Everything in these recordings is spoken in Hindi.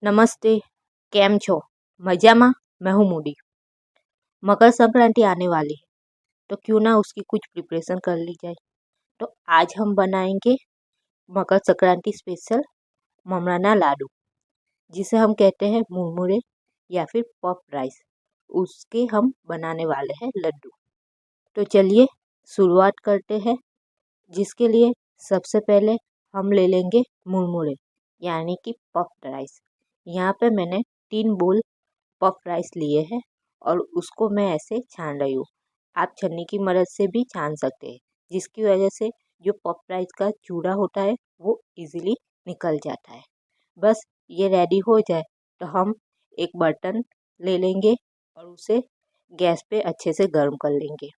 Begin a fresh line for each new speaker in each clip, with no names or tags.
नमस्ते, केम छो? मजामा? मैं हूँ मूडी। मकर संक्रांति आने वाली है, तो क्यों ना उसकी कुछ प्रिपरेशन कर ली जाए। तो आज हम बनाएंगे मकर संक्रांति स्पेशल ममराना लाडू, जिसे हम कहते हैं मुरमुरे या फिर पफ राइस। उसके हम बनाने वाले हैं लड्डू। तो चलिए शुरुआत करते हैं, जिसके लिए सबसे पहले हम ले लेंगे मुरमुरे यानी कि पफ राइस। यहाँ पे मैंने 3 बोल पफ राइस लिए हैं और उसको मैं ऐसे छान रही हूँ। आप छन्नी की मदद से भी छान सकते हैं, जिसकी वजह से जो पफ राइस का चूड़ा होता है वो इजीली निकल जाता है। बस ये रेडी हो जाए तो हम एक बर्तन ले लेंगे और उसे गैस पे अच्छे से गर्म कर लेंगे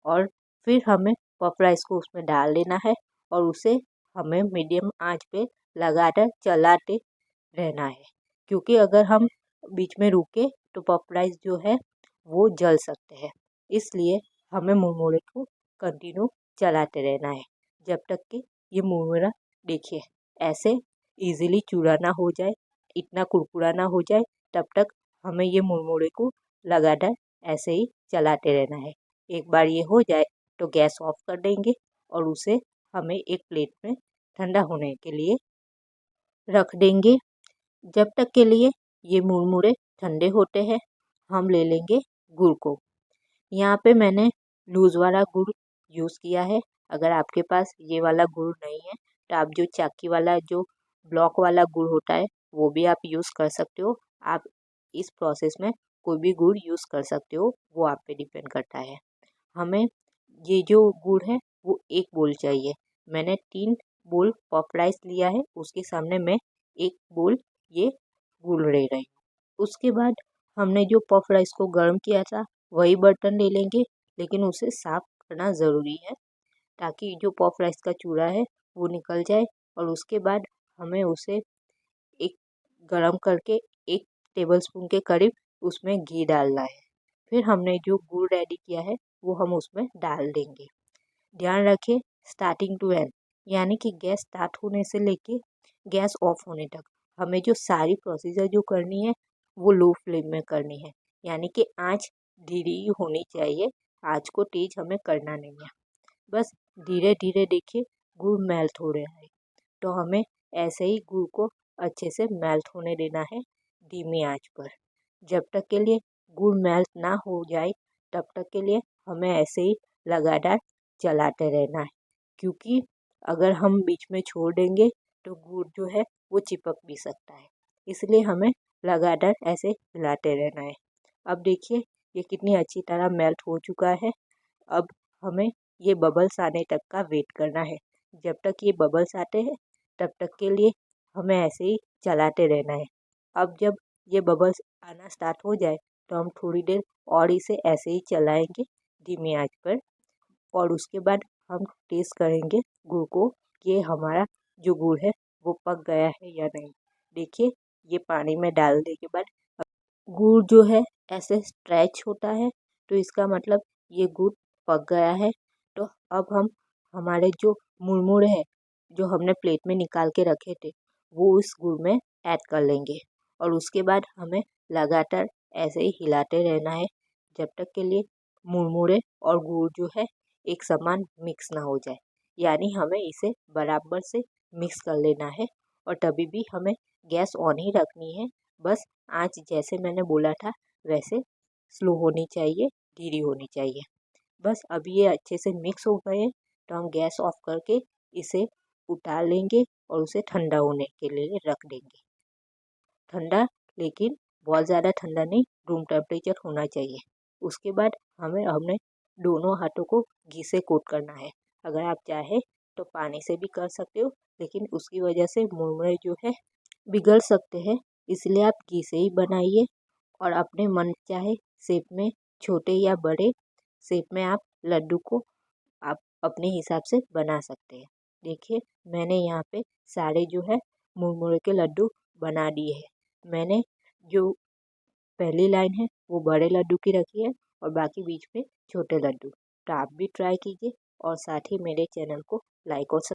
और फिर हमें पफ राइस को उसमें डाल देना है और उसे हमें मीडियम आंच पे लगातार चलाते रहना है, क्योंकि अगर हम बीच में रुके तो पफ राइस जो है वो जल सकते हैं। इसलिए हमें मुरमुरे को कंटिन्यू चलाते रहना है जब तक कि ये मुरमुरा देखिए ऐसे इजीली चूरा ना हो जाए, इतना कुरकुरा ना हो जाए, तब तक हमें ये मुरमुरे को लगातार ऐसे ही चलाते रहना है। एक बार ये हो जाए तो गैस ऑफ कर देंगे और उसे हमें एक प्लेट में ठंडा होने के लिए रख देंगे। जब तक के लिए ये मुरमुरे ठंडे होते हैं, हम ले लेंगे गुड़ को। यहाँ पे मैंने लूज़ वाला गुड़ यूज़ किया है। अगर आपके पास ये वाला गुड़ नहीं है तो आप जो चाकी वाला जो ब्लॉक वाला गुड़ होता है वो भी आप यूज़ कर सकते हो। आप इस प्रोसेस में कोई भी गुड़ यूज़ कर सकते हो, वो आप पे डिपेंड करता है। हमें ये जो गुड़ है वो 1 बोल चाहिए। मैंने 3 बोल पफ राइस लिया है, उसके सामने मैं 1 बोल ये गुड़ ले रही हूँ। उसके बाद हमने जो पफ राइस को गर्म किया था वही बर्तन ले लेंगे, लेकिन उसे साफ करना ज़रूरी है ताकि जो पफ राइस का चूरा है वो निकल जाए। और उसके बाद हमें उसे एक गरम करके 1 टेबलस्पून के करीब उसमें घी डालना है। फिर हमने जो गुड़ रेडी किया है वो हम उसमें डाल देंगे। ध्यान रखें स्टार्टिंग टू एंड, यानी कि गैस स्टार्ट होने से लेके गैस ऑफ होने तक हमें जो सारी प्रोसीजर जो करनी है वो लो फ्लेम में करनी है, यानी कि आंच धीरे ही होनी चाहिए। आंच को तेज हमें करना नहीं है। बस धीरे धीरे देखिए गुड़ मेल्ट हो रहा है, तो हमें ऐसे ही गुड़ को अच्छे से मेल्ट होने देना है धीमी आंच पर। जब तक के लिए गुड़ मेल्ट ना हो जाए तब तक के लिए हमें ऐसे ही लगातार चलाते रहना है, क्योंकि अगर हम बीच में छोड़ देंगे तो गुड़ जो है वो चिपक भी सकता है। इसलिए हमें लगातार ऐसे हिलाते रहना है। अब देखिए ये कितनी अच्छी तरह मेल्ट हो चुका है। अब हमें ये बबल्स आने तक का वेट करना है। जब तक ये बबल्स आते हैं तब तक के लिए हमें ऐसे ही चलाते रहना है। अब जब ये बबल्स आना स्टार्ट हो जाए तो हम थोड़ी देर और इसे ऐसे ही चलाएंगे धीमी आंच पर और उसके बाद हम टेस्ट करेंगे गुड़ को कि ये हमारा जो गुड़ है वो पक गया है या नहीं। देखिए ये पानी में डालने के बाद गुड़ जो है ऐसे स्ट्रेच होता है, तो इसका मतलब ये गुड़ पक गया है। तो अब हम हमारे जो मुरमुरे हैं जो हमने प्लेट में निकाल के रखे थे वो उस गुड़ में ऐड कर लेंगे और उसके बाद हमें लगातार ऐसे ही हिलाते रहना है जब तक के लिए मुरमुरे और गुड़ जो है एक समान मिक्स ना हो जाए। यानी हमें इसे बराबर से मिक्स कर लेना है और तभी भी हमें गैस ऑन ही रखनी है। बस आँच जैसे मैंने बोला था वैसे स्लो होनी चाहिए, धीरे होनी चाहिए। बस अभी ये अच्छे से मिक्स हो गए तो हम गैस ऑफ करके इसे उतार लेंगे और उसे ठंडा होने के लिए रख देंगे। ठंडा, लेकिन बहुत ज़्यादा ठंडा नहीं, रूम टेम्परेचर होना चाहिए। उसके बाद हमें हमने दोनों हाथों को घी से कोट करना है। अगर आप चाहे तो पानी से भी कर सकते हो, लेकिन उसकी वजह से मुरमुरे जो है बिगड़ सकते हैं। इसलिए आप घी से ही बनाइए और अपने मन चाहे शेप में, छोटे या बड़े शेप में आप लड्डू को आप अपने हिसाब से बना सकते हैं। देखिए मैंने यहाँ पे सारे जो है मुरमुरे के लड्डू बना दिए हैं। मैंने जो पहली लाइन है वो बड़े लड्डू की रखी है और बाकी बीच में छोटे लड्डू। तो आप भी ट्राई कीजिए और साथ ही मेरे चैनल को लाइक और